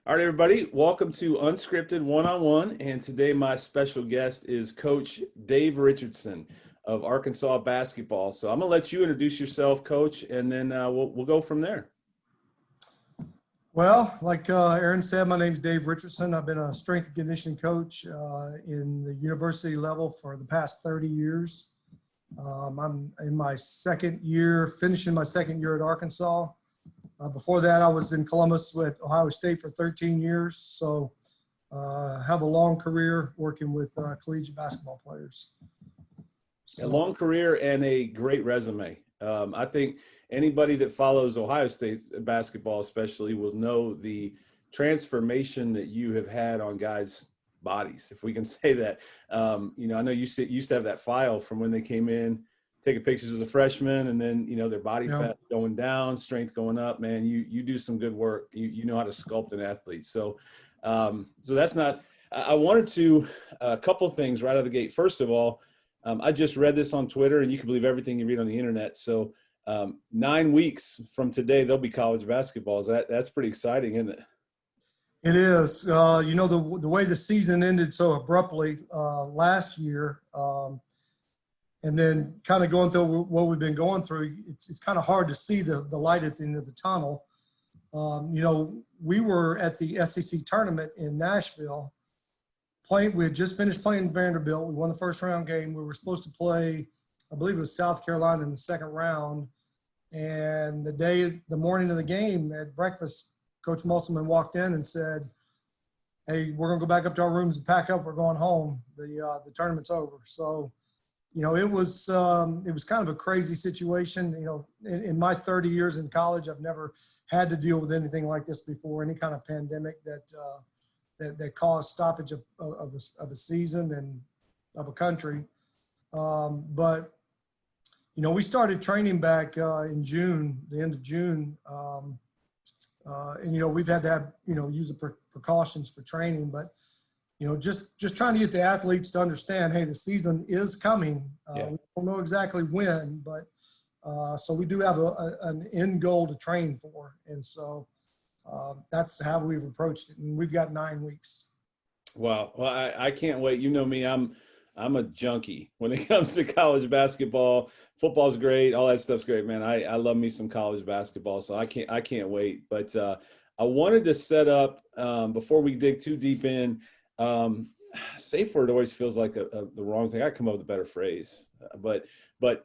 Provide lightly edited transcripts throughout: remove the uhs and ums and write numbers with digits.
All right, everybody, welcome to Unscripted One-on-One, and today my special guest is Coach Dave Richardson of Arkansas Basketball. So I'm going to let you introduce yourself, Coach, and then we'll go from there. Well, like Aaron said, my name's Dave Richardson. I've been a strength and conditioning coach in the university level for the past 30 years. I'm in my second year, finishing my second year at Arkansas. Before that, I was in Columbus with Ohio State for 13 years. So have a long career working with collegiate basketball players. A long career and a great resume. I think anybody that follows Ohio State basketball especially will know the transformation that you have had on guys' bodies, if we can say that. I know you used to have that file from when they came in, taking pictures of the freshmen, and then, their body fat going down, strength going up. Man, you do some good work. You know how to sculpt an athlete. So that's not – I wanted to a couple of things right out of the gate. First of all, I just read this on Twitter, and you can believe everything you read on the internet. So 9 weeks from today, there'll be college basketball. That's pretty exciting, isn't it? It is. The way the season ended so abruptly last year, and then kind of going through what we've been going through, it's kind of hard to see the light at the end of the tunnel. We were at the SEC tournament in Nashville. We had just finished playing Vanderbilt. We won the first round game. We were supposed to play, I believe it was South Carolina in the second round. And the morning of the game at breakfast, Coach Musselman walked in and said, "Hey, we're going to go back up to our rooms and pack up. We're going home. The tournament's over." So, it was kind of a crazy situation. In my 30 years in college, I've never had to deal with anything like this before, any kind of pandemic that caused stoppage of a season and of a country. But we started training back in June, the end of June. And we've had to have, use the precautions for training, but, just trying to get the athletes to understand, hey, the season is coming. We don't know exactly when, but so we do have an end goal to train for. And so that's how we've approached it. And we've got 9 weeks. Wow. Well, I can't wait. You know me, I'm a junkie when it comes to college basketball. Football's great. All that stuff's great, man. I love me some college basketball, so I can't wait. But I wanted to set up before we dig too deep in. Safe word always feels like the wrong thing. I come up with a better phrase, but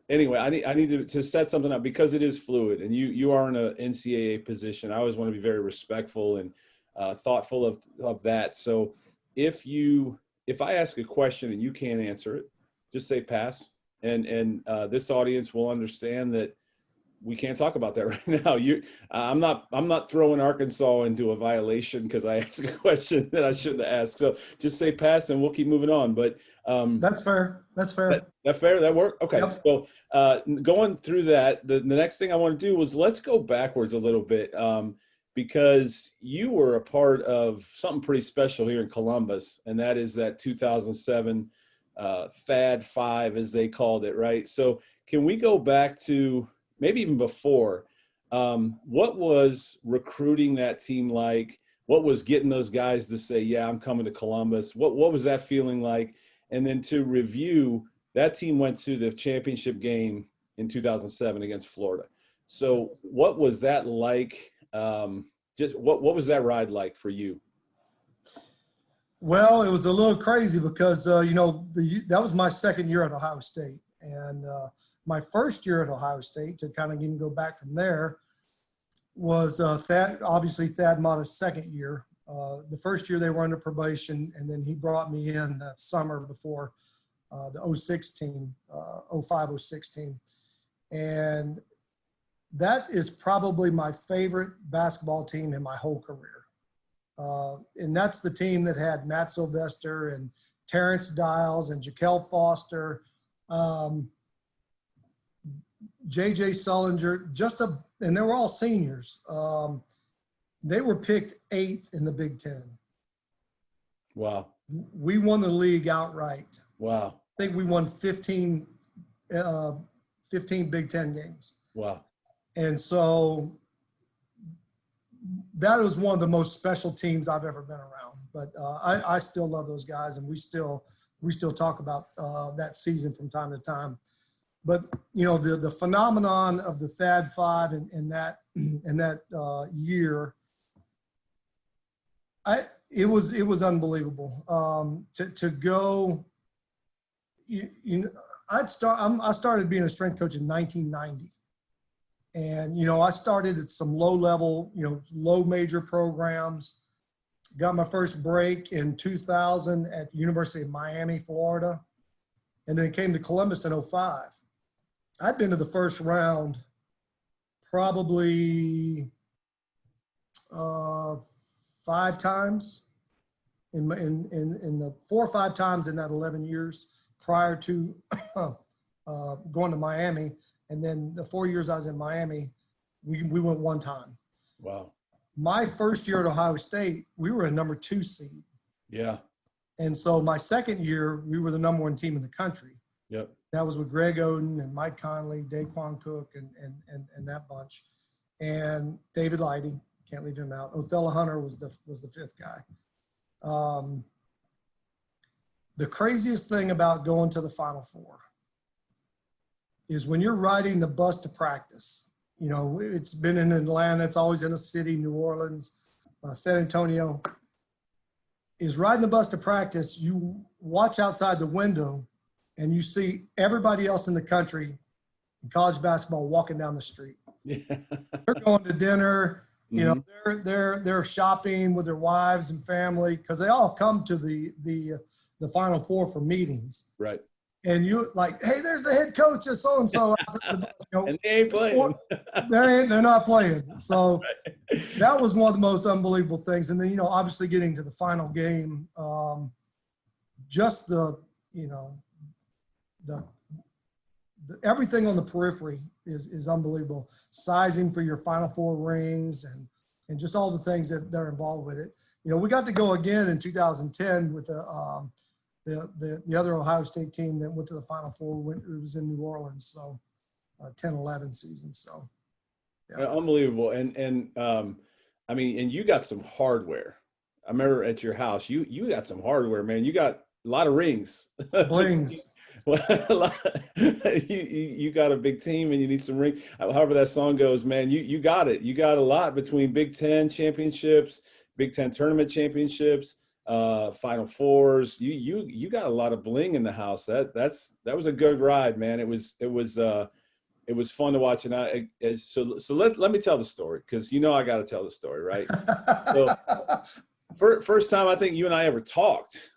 anyway, I need to set something up because it is fluid, and you are in an NCAA position. I always want to be very respectful and thoughtful of that. So if I ask a question and you can't answer it, just say pass. And this audience will understand that we can't talk about that right now. I'm not throwing Arkansas into a violation because I asked a question that I shouldn't have asked. So just say pass and we'll keep moving on. But that's fair. That's fair. That fair? That work? Okay. Yep. So going through that, the next thing I want to do was let's go backwards a little bit. Because you were a part of something pretty special here in Columbus, and that is that 2007 Fad 5, as they called it, right? So can we go back to maybe even before? What was recruiting that team like? What was getting those guys to say, yeah, I'm coming to Columbus? What was that feeling like? And then to review, that team went to the championship game in 2007 against Florida. So what was that like? Just what was that ride like for you? Well, it was a little crazy because, that was my second year at Ohio State. And my first year at Ohio State, to kind of even go back from there, was Thad Matta's second year. The first year they were under probation, and then he brought me in that summer before the 06 team, 05-06 team. And that is probably my favorite basketball team in my whole career. And that's the team that had Matt Sylvester and Terrence Dials and Jaquel Foster, J.J. Sullinger, and they were all seniors. They were picked 8th in the Big Ten. Wow. We won the league outright. Wow. I think we won 15 Big Ten games. Wow. And so that was one of the most special teams I've ever been around. But I still love those guys, and we still talk about that season from time to time. But the phenomenon of the Thad Five in that year, it was unbelievable. To go, I started being a strength coach in 1990. And, I started at some low-level, low major programs. Got my first break in 2000 at the University of Miami, Florida. And then came to Columbus in 2005. I'd been to the first round probably 5 times in the 4 or 5 times in that 11 years prior to going to Miami. And then the 4 years I was in Miami, we went 1 time. Wow. My first year at Ohio State, we were a number 2 seed. Yeah. And so my second year, we were the number 1 team in the country. Yep. That was with Greg Oden and Mike Conley, Daquan Cook, and that bunch. And David Lighty, can't leave him out. Othello Hunter was the 5th guy. The craziest thing about going to the Final Four is when you're riding the bus to practice. It's been in Atlanta, it's always in a city, New Orleans, San Antonio. Is riding the bus to practice, you watch outside the window and you see everybody else in the country in college basketball walking down the street. Yeah. They're going to dinner, they're shopping with their wives and family because they all come to the Final Four for meetings. Right. And you like, hey, there's the head coach of so-and-so. And they ain't playing. They're not playing. So that was one of the most unbelievable things. And then, obviously getting to the final game, just the everything on the periphery is unbelievable. Sizing for your Final Four rings and just all the things that are involved with it. We got to go again in 2010 with the other Ohio State team that went to the Final Four. It was in New Orleans, so 10-11 season. So, yeah. Unbelievable. And and you got some hardware. I remember at your house, you got some hardware, man. You got a lot of rings. Blings. You got a big team and you need some rings. However that song goes, man, you got it. You got a lot between Big Ten championships, Big Ten tournament championships, Final Fours. You got a lot of bling in the house. That was a good ride, man. It was fun to watch. And so let me tell the story, because I got to tell the story, right? So first time I think you and I ever talked,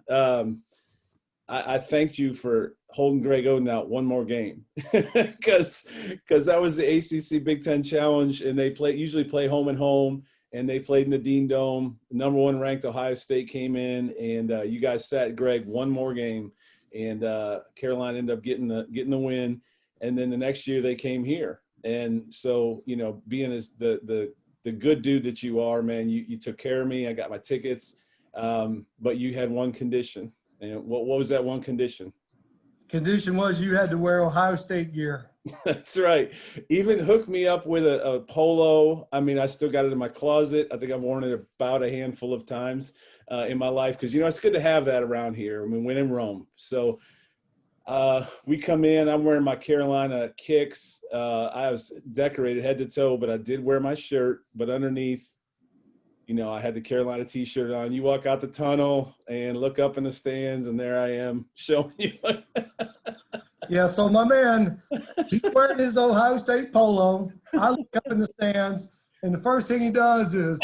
I thanked you for holding Greg Oden out one more game, because that was the ACC Big Ten Challenge, and they usually play home and home. And they played in the Dean Dome. Number 1 ranked Ohio State came in, and you guys sat Greg one more game, and Carolina ended up getting the win. And then the next year they came here, and so being as the good dude that you are, man, you took care of me. I got my tickets, but you had one condition. And what was that one condition? Condition was you had to wear Ohio State gear. That's right. Even hooked me up with a polo. I mean, I still got it in my closet. I think I've worn it about a handful of times in my life, because, it's good to have that around here. I mean, when in Rome. So we come in, I'm wearing my Carolina kicks. I was decorated head to toe, but I did wear my shirt. But underneath, I had the Carolina t-shirt on. You walk out the tunnel and look up in the stands, and there I am showing you. Yeah, so my man, he's wearing his Ohio State polo. I look up in the stands, and the first thing he does is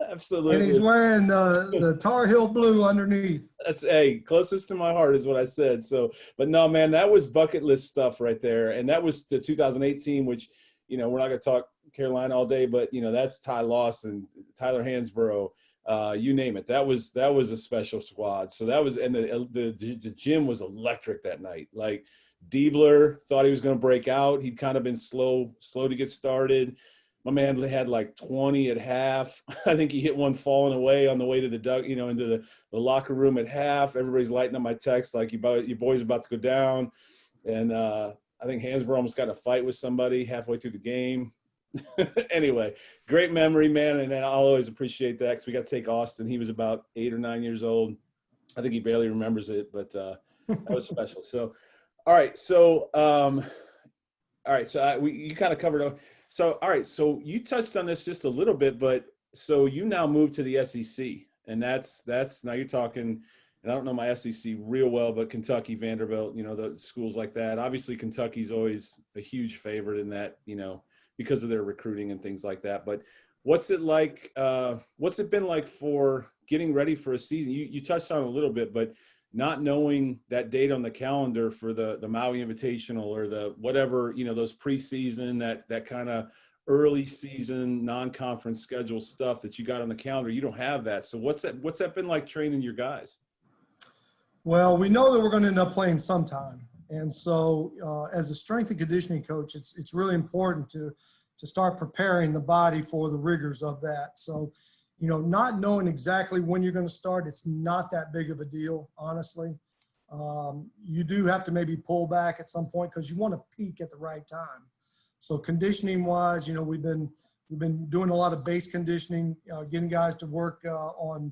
absolutely. And he's wearing the Tar Heel blue underneath. That's closest to my heart is what I said. So, but no, man, that was bucket list stuff right there. And that was the 2018, which, we're not going to talk Carolina all day, but that's Ty Lawson, Tyler Hansborough, you name it. That was a special squad. So that was, and the gym was electric that night. Like Diebler thought he was going to break out. He'd kind of been slow to get started. My man had like 20 at half. I think he hit one falling away on the way to the into the locker room at half. Everybody's lighting up my text like your boy's about to go down. And I think Hansborough almost got in a fight with somebody halfway through the game. Anyway, great memory, man. And I'll always appreciate that because we got to take Austin. He was about 8 or 9 years old. I think he barely remembers it, but that was special. So, all right. So, you kind of covered. So, all right. So you touched on this just a little bit, but so you now moved to the SEC, and that's now you're talking. And I don't know my SEC real well, but Kentucky, Vanderbilt, the schools like that. Obviously, Kentucky's always a huge favorite in that, because of their recruiting and things like that. But what's it like? What's it been like for getting ready for a season? You touched on it a little bit, but not knowing that date on the calendar for the Maui Invitational or the whatever, those preseason, that kind of early season non-conference schedule stuff that you got on the calendar. You don't have that. So what's that been like training your guys? Well, we know that we're going to end up playing sometime. And so as a strength and conditioning coach, it's really important to start preparing the body for the rigors of that. So, not knowing exactly when you're going to start, it's not that big of a deal, honestly. You do have to maybe pull back at some point because you want to peak at the right time. So conditioning wise, we've been doing a lot of base conditioning, getting guys to work on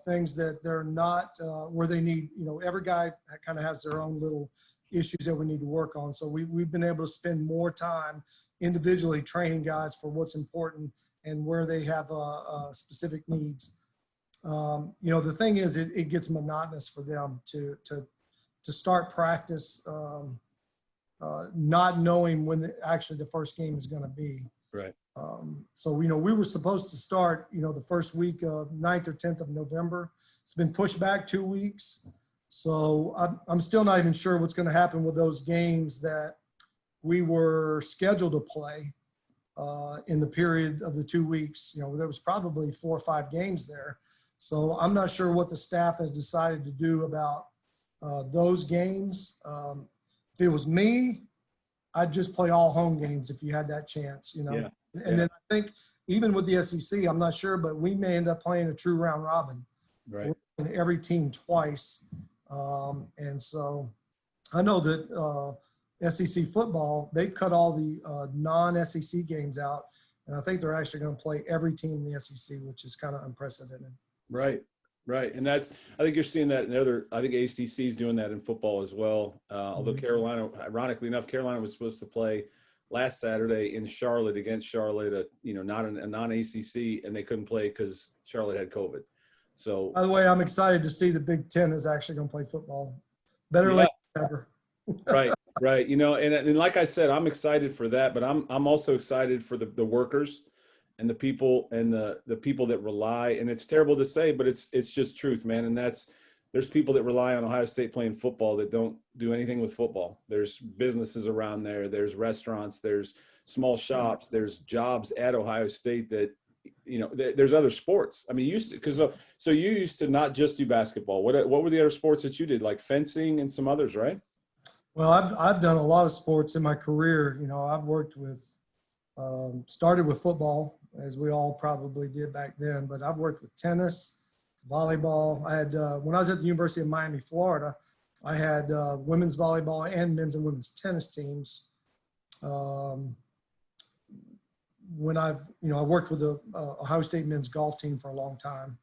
things that they're not where they need, every guy kind of has their own little issues that we need to work on. So we've been able to spend more time individually training guys for what's important and where they have specific needs. The thing is, it gets monotonous for them to start practice not knowing when actually the first game is going to be. Right. So, we were supposed to start, the first week of 9th or 10th of November. It's been pushed back 2 weeks. So I'm still not even sure what's going to happen with those games that we were scheduled to play in the period of the 2 weeks. There was probably 4 or 5 games there. So I'm not sure what the staff has decided to do about those games. If it was me, I'd just play all home games if you had that chance, Yeah. And then I think even with the SEC, I'm not sure, but we may end up playing a true round robin. Right. And every team twice. And so I know that SEC football, they've cut all the non-SEC games out. And I think they're actually going to play every team in the SEC, which is kind of unprecedented. Right. Right. And I think you're seeing that I think ACC is doing that in football as well. Although Carolina, ironically enough, Carolina was supposed to play last Saturday in Charlotte against Charlotte, not a non-ACC, and they couldn't play because Charlotte had COVID. So, by the way, I'm excited to see the Big Ten is actually going to play football. Better late than never. Right. And like I said, I'm excited for that, but I'm also excited for the workers and the people and the people that rely. And it's terrible to say, but it's just truth, man. And there's people that rely on Ohio State playing football that don't do anything with football. There's businesses around there. There's restaurants. There's small shops. There's jobs at Ohio State that, there's other sports. I mean, you used to not just do basketball. What were the other sports that you did, like fencing and some others, right? Well, I've done a lot of sports in my career. I've worked with, started with football, as we all probably did back then, but I've worked with tennis, volleyball. I had, when I was at the University of Miami, Florida, I had women's volleyball and men's and women's tennis teams. When I worked with the Ohio State men's golf team for a long time.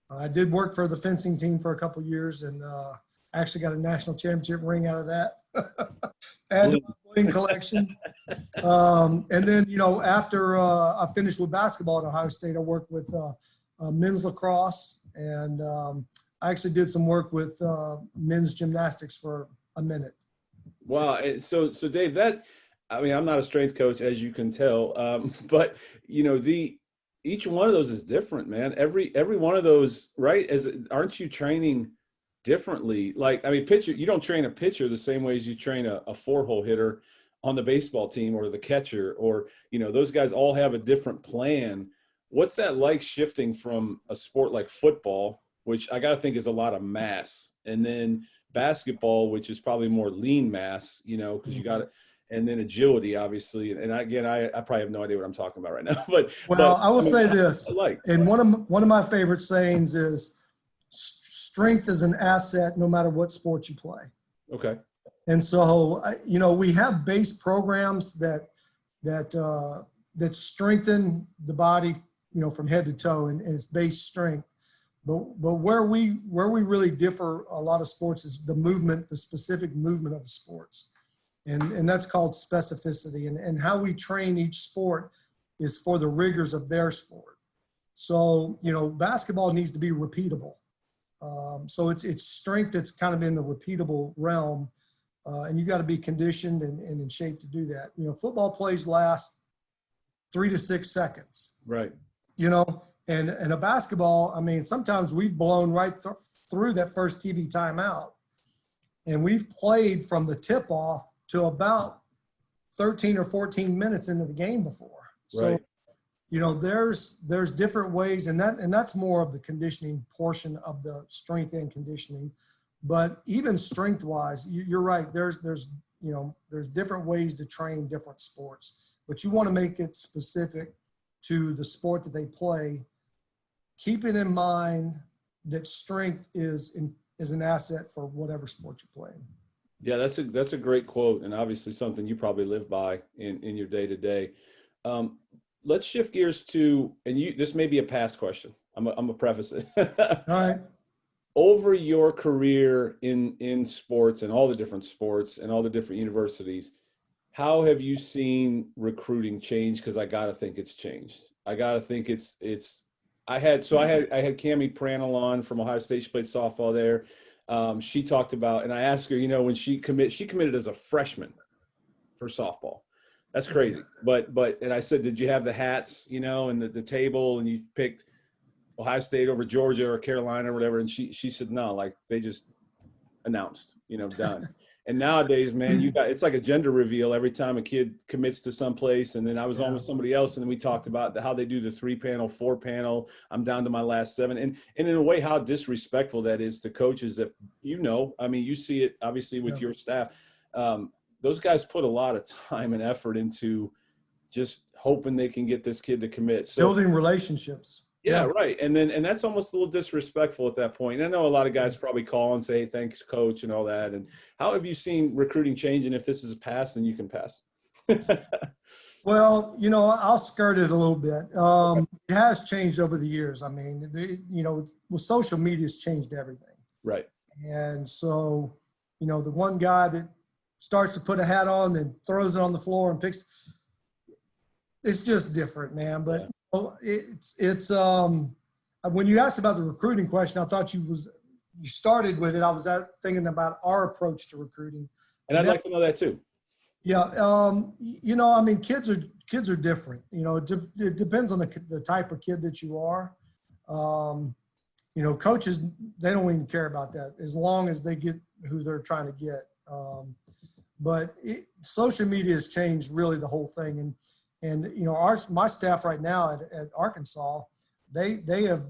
I did work for the fencing team for a couple of years and actually got a national championship ring out of that. Add to my winning collection. And then, after I finished with basketball at Ohio State, I worked with men's lacrosse, and I actually did some work with men's gymnastics for a minute. Wow. So Dave, I'm not a strength coach, as you can tell, but each one of those is different, man. Every one of those, right? Aren't you training differently? Pitcher, you don't train a pitcher the same way as you train a 4-hole hitter on the baseball team or the catcher, or, those guys all have a different plan. What's that like shifting from a sport like football, which I got to think is a lot of mass, and then basketball, which is probably more lean mass, because you got it. And then agility, obviously. And again, I probably have no idea what I'm talking about right now. But I will say this. And one of my favorite sayings is, strength is an asset no matter what sport you play. Okay. And so, we have base programs that that strengthen the body, from head to toe, and it's base strength. But where we really differ a lot of sports is the movement, the specific movement of the sports. And that's called specificity. And how we train each sport is for the rigors of their sport. So, basketball needs to be repeatable. So it's strength that's kind of in the repeatable realm. And you got to be conditioned and in shape to do that. Football plays last 3 to 6 seconds. Right. And a basketball, sometimes we've blown right through that first TV timeout. And we've played from the tip off to about 13 or 14 minutes into the game before. So, right. There's different ways, and that's more of the conditioning portion of the strength and conditioning. But even strength wise, you're right. There's different ways to train different sports, but you want to make it specific to the sport that they play, keeping in mind that strength is an asset for whatever sport you're playing. Yeah, that's a great quote, and obviously something you probably live by in your day to day. Let's shift gears to, and this may be a past question. I'm a preface it. All right. Over your career in sports and all the different sports and all the different universities, how have you seen recruiting change? Because I got to think it's changed. I got to think I had Cammie Pranel on from Ohio State. She played softball there. She talked about, and I asked her, when she committed as a freshman for softball. That's crazy. But and I said, did you have the hats, and the table, and you picked Ohio State over Georgia or Carolina or whatever? And she said, no, like they just announced, done. And nowadays, man, it's like a gender reveal every time a kid commits to someplace. And then I was on with somebody else, and then we talked about how they do the 3-panel, 4-panel. I'm down to my last 7. And in a way, how disrespectful that is to coaches that, you see it obviously with your staff. Those guys put a lot of time and effort into just hoping they can get this kid to commit. So, building relationships. Yeah, right. And that's almost a little disrespectful at that point. And I know a lot of guys probably call and say, hey, thanks, coach, and all that. And how have you seen recruiting change? And if this is a pass, then you can pass. Well, I'll skirt it a little bit. It has changed over the years. With social media, it's changed everything. Right. And so, the one guy that starts to put a hat on and throws it on the floor and picks, it's just different, man. But it's when you asked about the recruiting question, I thought you started with it. I was thinking about our approach to recruiting. And I'd like to know that too. Yeah. Kids are different. It depends on the type of kid that you are. Coaches, they don't even care about that as long as they get who they're trying to get. But social media has changed really the whole thing. And my staff right now at Arkansas, they have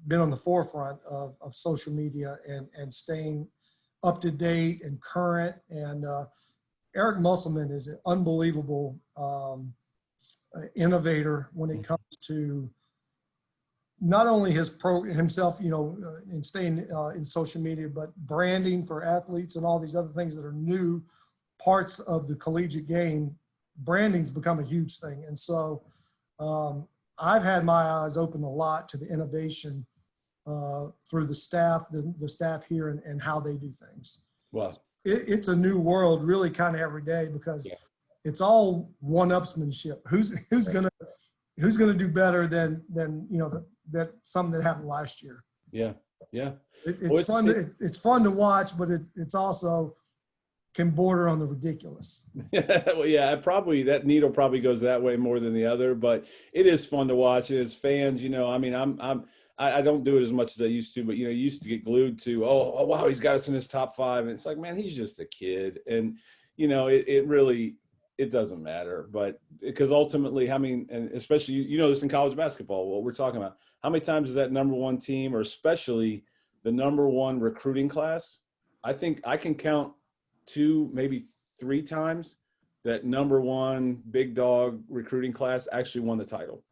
been on the forefront of social media and staying up to date and current. And Eric Musselman is an unbelievable innovator when it comes to not only himself, in staying in social media, but branding for athletes and all these other things that are new parts of the collegiate game. Branding's become a huge thing. And so I've had my eyes open a lot to the innovation through the staff here and how they do things. Wow. It's a new world really kind of every day because it's all one-upsmanship. Who's gonna do better than that something that happened last year. Yeah. It's fun to watch, but it's also can border on the ridiculous. Well, yeah, that needle probably goes that way more than the other, but it is fun to watch. As fans, I don't do it as much as I used to, but you used to get glued to, oh wow, he's got us in his top 5, and it's like, man, he's just a kid, and it really doesn't matter, but because ultimately, and especially this in college basketball, what we're talking about, how many times is that number 1 team, or especially the number 1 recruiting class? I think I can count 2, maybe 3 times that number 1 big dog recruiting class actually won the title.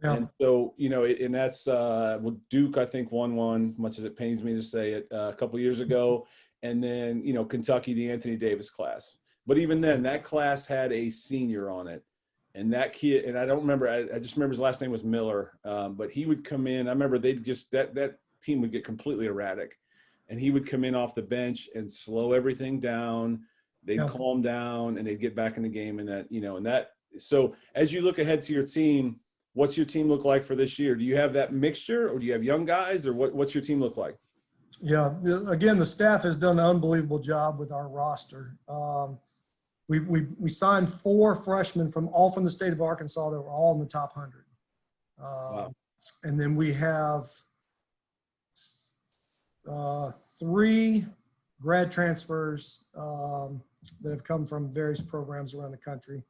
Yeah. And so, and that's Duke, I think, won one, much as it pains me to say it, a couple of years ago. And then, Kentucky, the Anthony Davis class. But even then, that class had a senior on it. And that kid, and I don't remember, I just remember his last name was Miller, but he would come in. I remember they'd just, that team would get completely erratic. And he would come in off the bench and slow everything down. They'd calm down and they'd get back in the game. And that, and that, so as you look ahead to your team, what's your team look like for this year? Do you have that mixture, or do you have young guys, or what's your team look like? Yeah, again, the staff has done an unbelievable job with our roster. We signed 4 freshmen from the state of Arkansas that were all in the top 100. Wow. And then we have 3 grad transfers that have come from various programs around the country.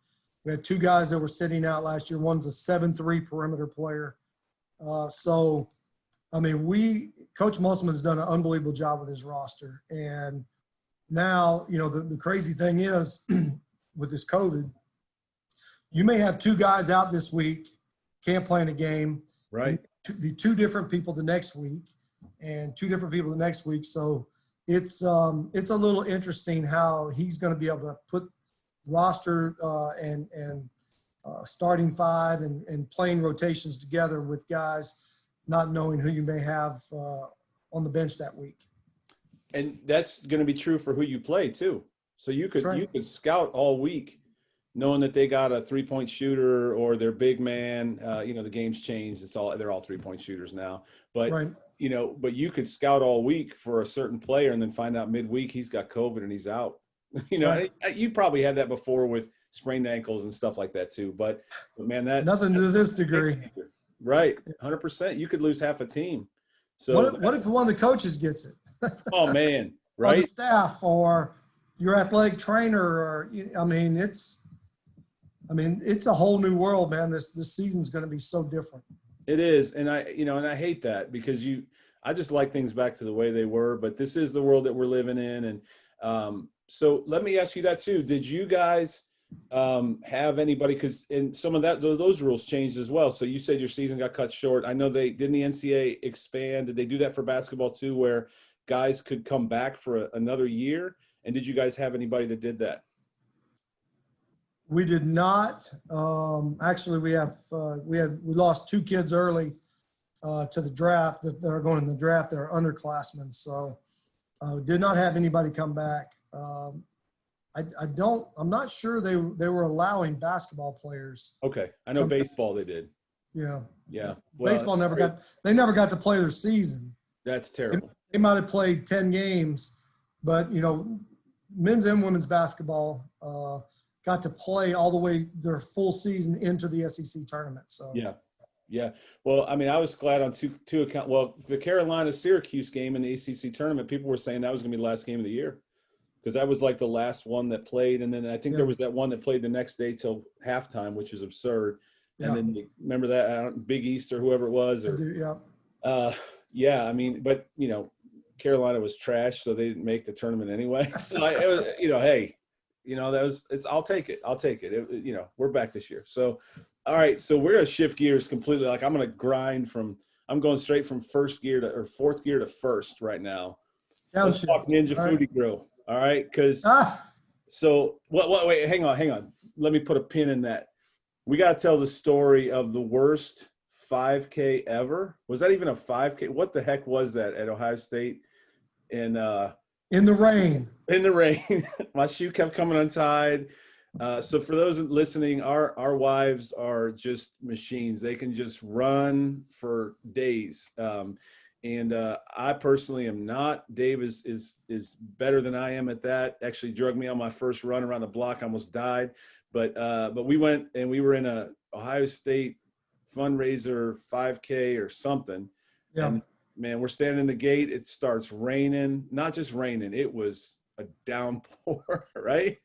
We had 2 guys that were sitting out last year. One's a 7'3" perimeter player. So, I mean, Coach Musselman's done an unbelievable job with his roster. And now, the crazy thing is with this COVID, you may have 2 guys out this week, can't play in a game. Right. Be 2 different people the next week and 2 different people the next week. So it's a little interesting how he's going to be able to put roster and starting 5 and playing rotations together with guys not knowing who you may have on the bench that week. And that's going to be true for who you play too. So you could scout all week knowing that they got a 3-point shooter or their big man. The game's changed. They're all 3-point shooters now. But right. But you could scout all week for a certain player and then find out midweek he's got COVID and he's out. Right. You probably had that before with sprained ankles and stuff like that too. But man, nothing to this degree. Right, 100%. You could lose half a team. So what if one of the coaches gets it? Oh man, right? Or the staff or your athletic trainer, or it's a whole new world, man. This season's going to be so different. It is, and I hate that because I just like things back to the way they were. But this is the world that we're living in, and so let me ask you that too. Did you guys have anybody? Because in some of those rules changed as well. So you said your season got cut short. I know didn't the NCAA expand? Did they do that for basketball too, where guys could come back for another year? And did you guys have anybody that did that? We did not. Actually, we lost 2 kids early to the draft that are going in the draft. They're underclassmen, so did not have anybody come back. I'm not sure they were allowing basketball players. Okay, I know baseball they did. Yeah. Yeah. Well, baseball never got to play their season. That's terrible. They might have played 10 games, but men's and women's basketball got to play all the way their full season into the SEC tournament. So yeah. Well, I mean, I was glad on two accounts. Well, the Carolina-Syracuse game in the ACC tournament, people were saying that was going to be the last game of the year because that was like the last one that played, and then I think there was that one that played the next day till halftime, which is absurd. And then remember that Big East or whoever it was, or I mean, but Carolina was trash, so they didn't make the tournament anyway. So it was, hey. I'll take it. We're back this year. So, all right. So we're going to shift gears completely. Like I'm going to grind I'm going straight from fourth gear to first right now. Let's talk Ninja Foodi Grill. All right. So wait, hang on. Let me put a pin in that. We got to tell the story of the worst 5K ever. Was that even a 5K? What the heck was that at Ohio State? In the rain. In the rain. My shoe kept coming untied. So for those listening, our wives are just machines. They can just run for days. And I personally am not. Dave is better than I am at that. Actually drugged me on my first run around the block. I almost died. But we went and we were in a Ohio State fundraiser 5K or something. Yeah. And man, we're standing in the gate. It starts raining. Not just raining. It was a downpour, right?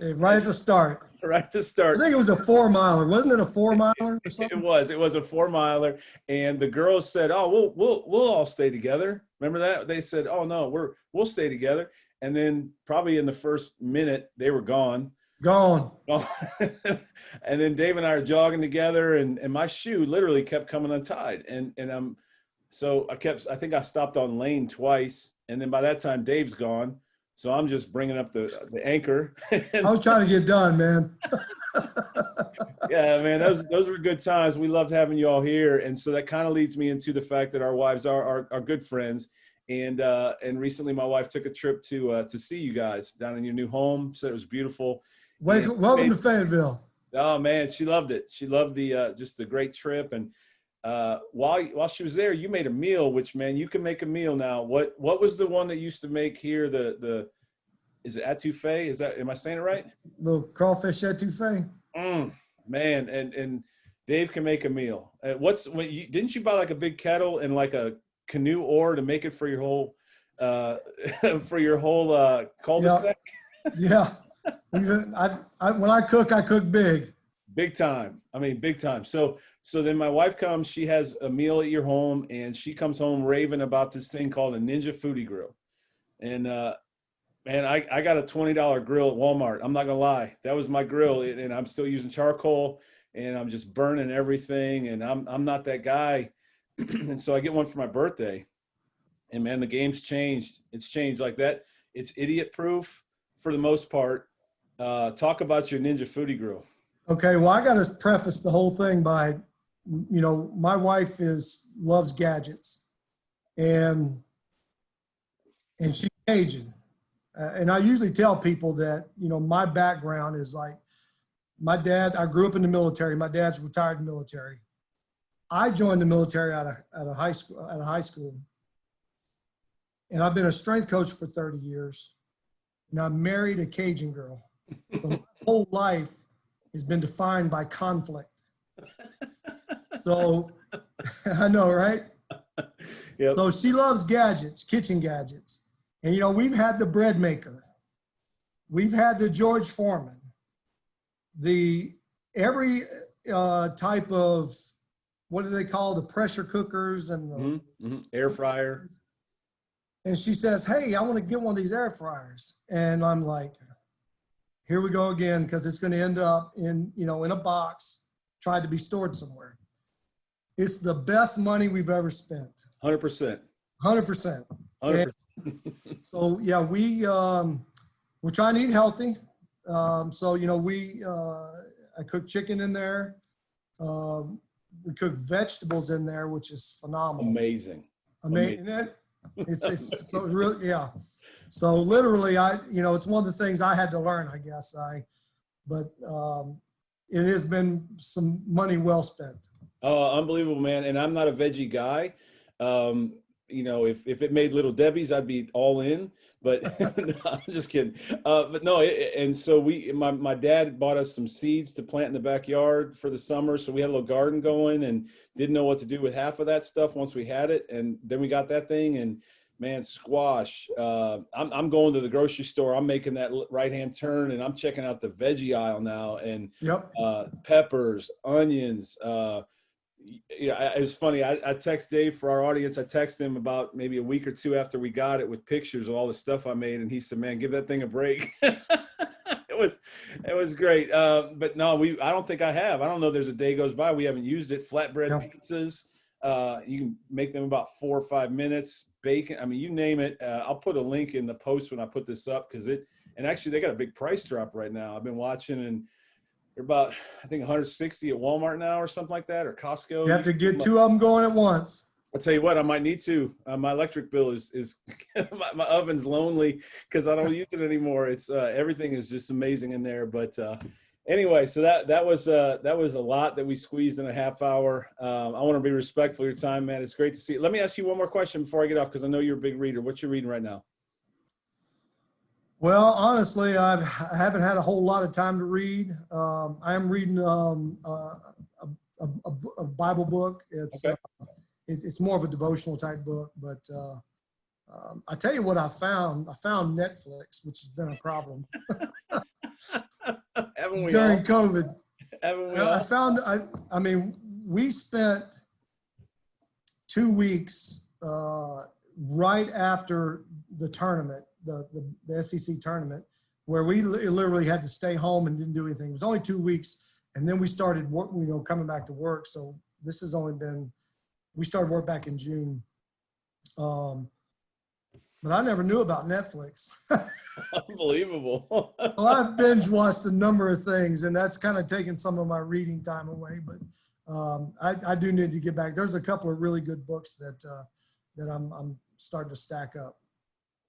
Right at the start. Right at the start. I think it was a 4-miler. Wasn't it a 4-miler or something? It was a 4-miler. And the girls said, oh, we'll all stay together. Remember that? They said, oh, no, we'll stay together. And then probably in the first minute, they were gone. Gone. And then Dave and I are jogging together, and my shoe literally kept coming untied. So I think I stopped on lane twice. And then by that time, Dave's gone. So I'm just bringing up the anchor. I was trying to get done, man. Yeah, man, those were good times. We loved having you all here. And so that kind of leads me into the fact that our wives are good friends. And recently my wife took a trip to see you guys down in your new home. Said it was beautiful. Welcome to Fayetteville. Oh man, she loved it. She loved the just the great trip. And while she was there, you made a meal, which, man, you can make a meal now. What was the one that you used to make here? The is it etouffee? Am I saying it right? Little crawfish etouffee. Man, and Dave can make a meal. Didn't you buy like a big kettle and like a canoe oar to make it for your whole cul-de-sac? Yeah. When I cook big. Big time. I mean, big time. So then my wife comes, she has a meal at your home, and she comes home raving about this thing called a Ninja Foodi Grill. And man, I got a $20 grill at Walmart. I'm not gonna lie. That was my grill, and I'm still using charcoal, and I'm just burning everything, and I'm not that guy. And so I get one for my birthday, and man, the game's changed. It's changed like that. It's idiot proof for the most part. Talk about your Ninja Foodi Grill. Okay, well, I got to preface the whole thing by, my wife loves gadgets, and she's Cajun. And I usually tell people that, my background is like, I grew up in the military. My dad's retired military. I joined the military out of high school. And I've been a strength coach for 30 years. And I married a Cajun girl. So my whole life has been defined by conflict. So I know, right? Yep. So she loves gadgets, kitchen gadgets. And, we've had the bread maker. We've had the George Foreman. Every type of, what do they call the pressure cookers and the air fryer. And she says, hey, I want to get one of these air fryers. And I'm like, here we go again, because it's going to end up in a box, tried to be stored somewhere. It's the best money we've ever spent. 100%. 100%. 100%. So yeah, we're trying to eat healthy. I cook chicken in there. We cook vegetables in there, which is phenomenal. Amazing. It's so really, yeah. So literally, it's one of the things I had to learn, I guess. But it has been some money well spent. Oh, unbelievable, man. And I'm not a veggie guy. If it made Little Debbie's, I'd be all in, but no, I'm just kidding. But no, and so my dad bought us some seeds to plant in the backyard for the summer. So we had a little garden going and didn't know what to do with half of that stuff once we had it. And then we got that thing, and man, squash. I'm going to the grocery store. I'm making that right-hand turn, and I'm checking out the veggie aisle now, and peppers, onions, it was funny. I text Dave for our audience. I texted him about maybe a week or two after we got it with pictures of all the stuff I made. And he said, man, give that thing a break. It was great. But no, I don't think I have. I don't know. There's a day goes by. We haven't used it. Flatbread pizzas. You can make them about 4 or 5 minutes. Bacon. I mean, you name it. I'll put a link in the post when I put this up, and actually they got a big price drop right now. I've been watching, and they're about, I think, 160 at Walmart now or something like that, or Costco. You have to get 2 of them going at once. I'll tell you what, I might need to. My electric bill is my oven's lonely because I don't use it anymore. It's everything is just amazing in there. But anyway, so that was a lot that we squeezed in a half hour. I want to be respectful of your time, man. It's great to see you. Let me ask you one more question before I get off, because I know you're a big reader. What you reading right now? Well, honestly, I haven't had a whole lot of time to read. I am reading a Bible book. It's more of a devotional type book, but I tell you what I found. I found Netflix, which has been a problem during COVID. Haven't we all? I mean, we spent 2 weeks right after the tournament, the SEC tournament, where we literally had to stay home and didn't do anything. It was only 2 weeks, and then we started work, coming back to work. So this has only been, we started work back in June. But I never knew about Netflix. Unbelievable. So I've binge watched a number of things, and that's kind of taken some of my reading time away. But I do need to get back. There's a couple of really good books that I'm starting to stack up.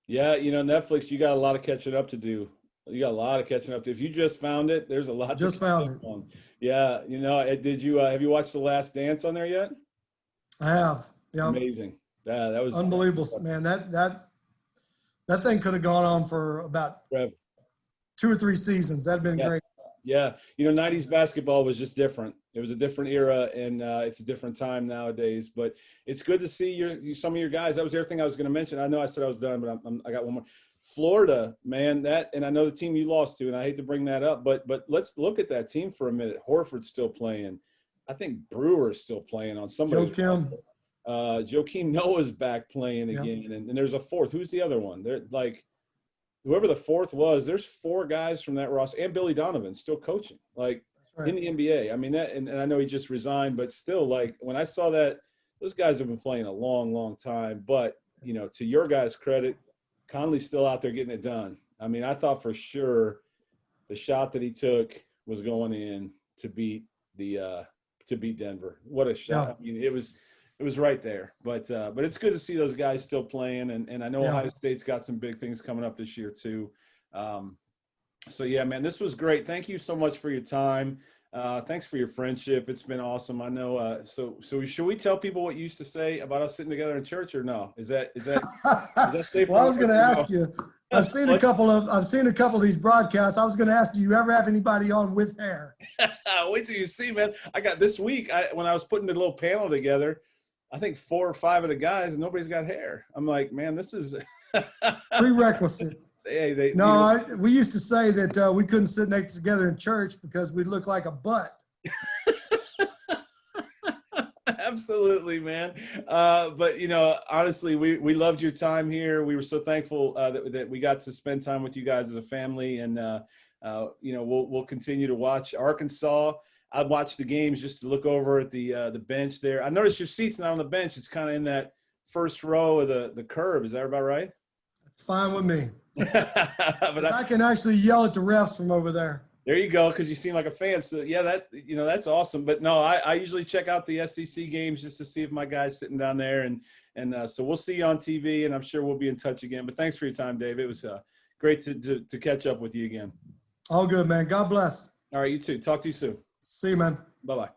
Yeah, Netflix, you got a lot of catching up to do. You got a lot of catching up to. If you just found it, there's a lot. Just found it. On. Yeah, did you have you watched The Last Dance on there yet? I have. Yeah. Amazing. Yeah, that was unbelievable, man. That thing could have gone on for about forever. 2 or 3 seasons. That'd been great. Yeah, 90s basketball was just different. It was a different era, and it's a different time nowadays. But it's good to see some of your guys. That was the other thing I was going to mention. I know I said I was done, but I got one more. Florida, man, and I know the team you lost to, and I hate to bring that up, but let's look at that team for a minute. Horford's still playing. I think Brewer's still playing on somebody. Joakim Noah's back playing again, and there's a fourth. Who's the other one? They're like, whoever the fourth was, there's 4 guys from that roster, and Billy Donovan still coaching, like in the NBA. I mean, that, and I know he just resigned, but still, like when I saw that, those guys have been playing a long, long time. But to your guys' credit, Conley's still out there getting it done. I mean, I thought for sure the shot that he took was going in to beat Denver. What a shot! Yeah. I mean, it was right there. But it's good to see those guys still playing, and I know Ohio State's got some big things coming up this year too. So yeah, man, this was great. Thank you so much for your time. Thanks for your friendship. It's been awesome. I know. So should we tell people what you used to say about us sitting together in church, or no? Is that safe? Well, I was going to ask you. I've seen a couple of these broadcasts. I was going to ask, do you ever have anybody on with hair? Wait till you see, man. I got this week. When I was putting the little panel together, I think 4 or 5 of the guys, nobody's got hair. I'm like, man, this is prerequisite. We used to say that we couldn't sit next together in church because we look like a butt. Absolutely, man. But honestly, we loved your time here. We were so thankful that we got to spend time with you guys as a family, and we'll continue to watch Arkansas. I watch the games just to look over at the bench there. I noticed your seat's not on the bench; it's kind of in that first row of the curve. Is that about right? That's fine with me. But I can actually yell at the refs from over there. There you go, because you seem like a fan. So yeah, that's awesome. But no, I usually check out the SEC games just to see if my guy's sitting down there, and so we'll see you on TV, and I'm sure we'll be in touch again. But thanks for your time, Dave. It was great to catch up with you again. All good, man. God bless. All right, you too. Talk to you soon. See you, man. Bye-bye.